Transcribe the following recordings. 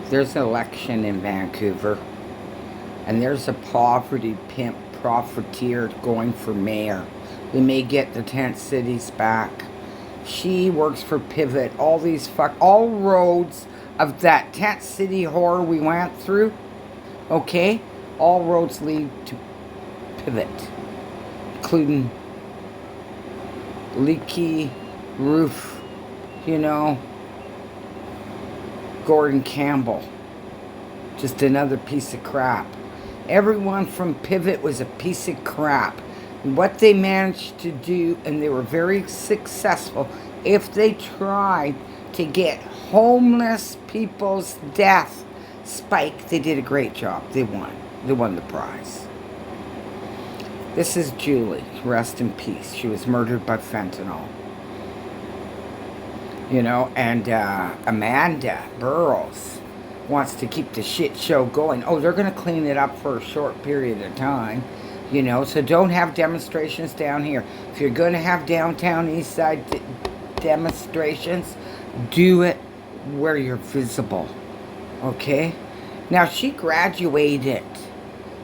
There's an election in Vancouver, and there's a poverty pimp profiteer going for mayor. We may get the tent cities back. She works for Pivot. All roads of that tent city horror we went through, okay? All roads lead to Pivot, including leaky roof, Gordon Campbell. Just another piece of crap. Everyone from Pivot was a piece of crap. What they managed to do, and they were very successful, if they tried to get homeless people's death spike, they did a great job. They won. They won the prize. This is Julie. Rest in peace. She was murdered by fentanyl. And Amanda Burrows wants to keep the shit show going. Oh, they're going to clean it up for a short period of time, so don't have demonstrations down here. If you're going to have downtown east side demonstrations, do it where you're visible, okay? Now, she graduated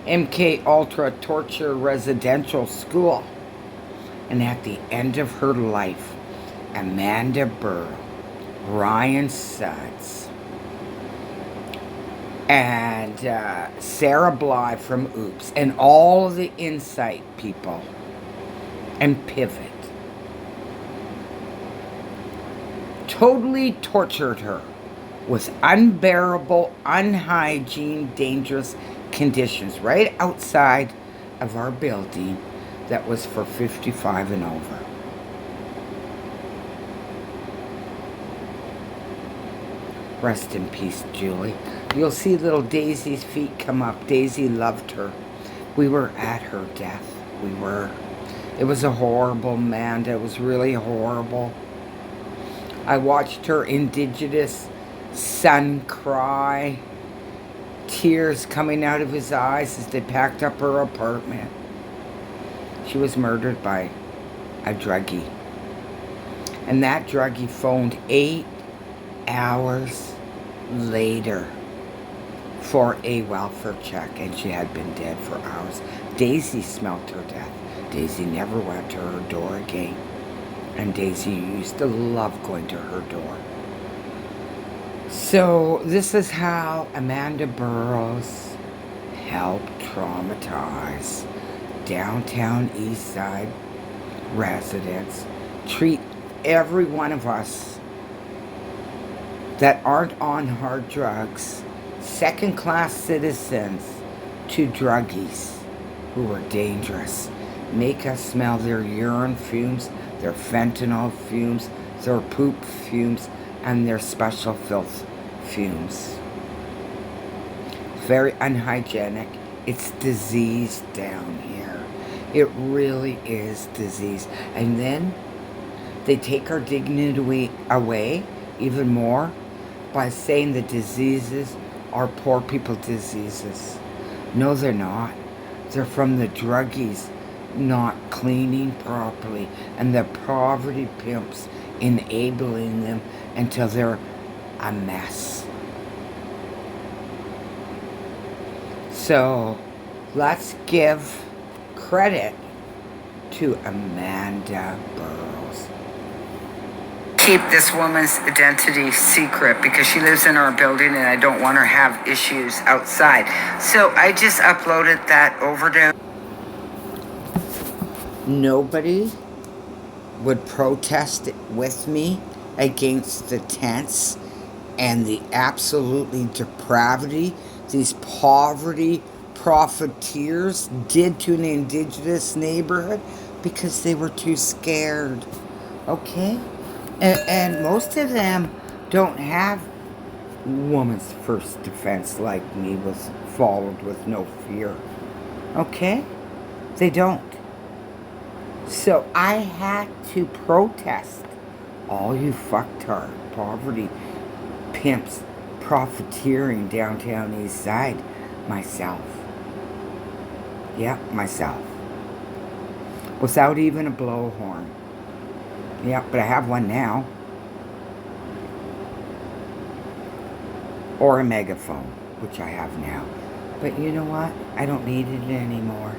MK Ultra Torture Residential School, and at the end of her life, Amanda Burrows, Ryan Suds, and Sarah Bly from Oops, and all the Insight people, and Pivot, totally tortured her with unbearable, unhygiene, dangerous conditions right outside of our building that was for 55 and over. Rest in peace, Julie. You'll see little Daisy's feet come up. Daisy loved her. We were at her death. We were. It was a horrible, Amanda. It was really horrible. I watched her Indigenous son cry, tears coming out of his eyes as they packed up her apartment. She was murdered by a druggie. And that druggie phoned 8 hours later for a welfare check, and she had been dead for hours. Daisy smelt her death. Daisy never went to her door again, and Daisy used to love going to her door. So this is how Amanda Burrows helped traumatize downtown east side residents, treat every one of us that aren't on hard drugs, second-class citizens, to druggies who are dangerous. Make us smell their urine fumes, their fentanyl fumes, their poop fumes, and their special filth fumes. Very unhygienic. It's disease down here. It really is disease. And then they take our dignity away even more by saying the diseases are poor people diseases. No, they're not. They're from the druggies not cleaning properly and the poverty pimps enabling them until they're a mess. So let's give credit to Amanda Burrows. Keep this woman's identity secret because she lives in our building and I don't want her to have issues outside. So I just uploaded that overdose. Nobody would protest with me against the tents and the absolutely depravity these poverty profiteers did to an Indigenous neighborhood because they were too scared. Okay? And most of them don't have woman's first defense like me was followed with no fear. Okay? They don't. So I had to protest all you fucktard poverty pimps profiteering downtown east side myself. Yeah, myself. Without even a blowhorn. Yeah, but I have one now. or a megaphone, which I have now. But you know what? I don't need it anymore.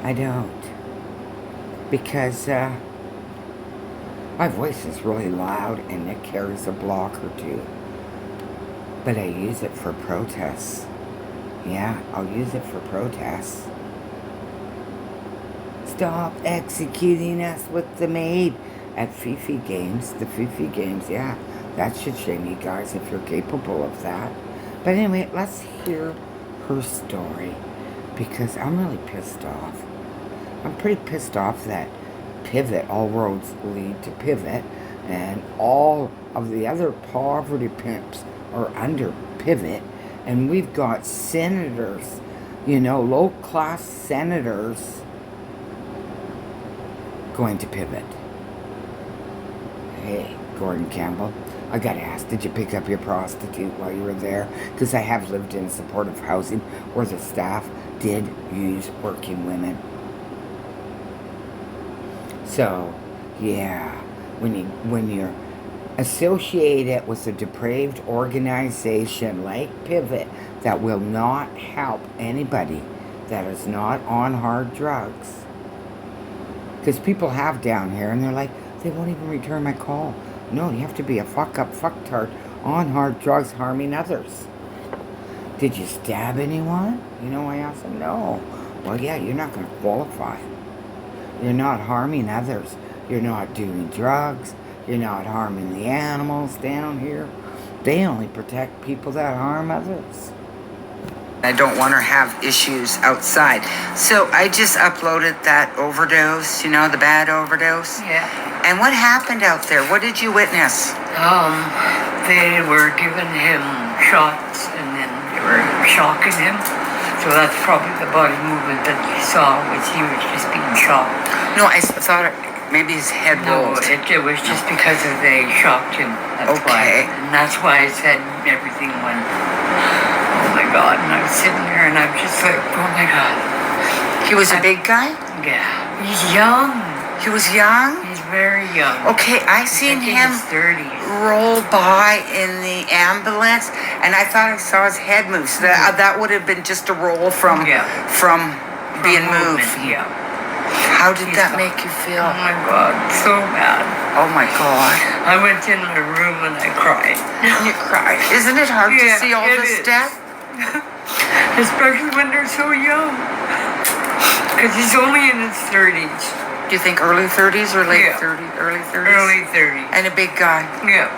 I don't. Because my voice is really loud and it carries a block or two. But I use it for protests. Yeah, I'll use it for protests. Stop executing us with the maid at Fifi Games. The Fifi Games, yeah. That should shame you guys if you're capable of that. But anyway, let's hear her story. Because I'm really pissed off. I'm pretty pissed off that Pivot, all roads lead to Pivot, and all of the other poverty pimps are under Pivot, and we've got senators, low-class senators going to Pivot. Hey, Gordon Campbell, I gotta ask, did you pick up your prostitute while you were there? Because I have lived in supportive housing where the staff did use working women. So, yeah, when you're associated with a depraved organization like Pivot that will not help anybody that is not on hard drugs. Because people have down here and they're like, they won't even return my call. No, you have to be a fucktard on hard drugs harming others. Did you stab anyone? I asked them, no. Well, yeah, you're not going to qualify. You're not harming others. You're not doing drugs. You're not harming the animals down here. They only protect people that harm others. I don't want her to have issues outside. So I just uploaded that overdose, the bad overdose. Yeah. And what happened out there? What did you witness? They were giving him shots and then they were shocking him. So that's probably the body movement that you saw, was he was just being shocked. No, I thought maybe his head rolled. No, it was just because they shocked him. That's why. And that's why I said everything went, oh my God. And I was sitting there and I'm just like, oh my God. He was a big guy? Yeah. He's young. He was young? He's very young. Okay, I seen him roll by in the ambulance, and I thought I saw his head move. So that would have been just a roll from being moved. Yeah. How did that make you feel? Oh my God, so bad. Oh my God. I went in my room and I cried. You cried. Isn't it hard to see all this death? Especially when they're so young. Because he's only in his 30s. Do you think early 30s or late 30s? Early 30s? Early 30s. And a big guy. Yeah.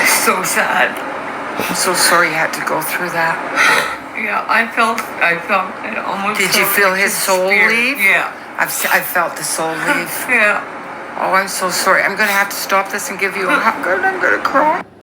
So sad. I'm so sorry you had to go through that. Yeah, I felt it almost. Did you feel his soul leave? Yeah. I felt the soul leave. Yeah. Oh, I'm so sorry. I'm going to have to stop this and give you a hug. I'm going to cry.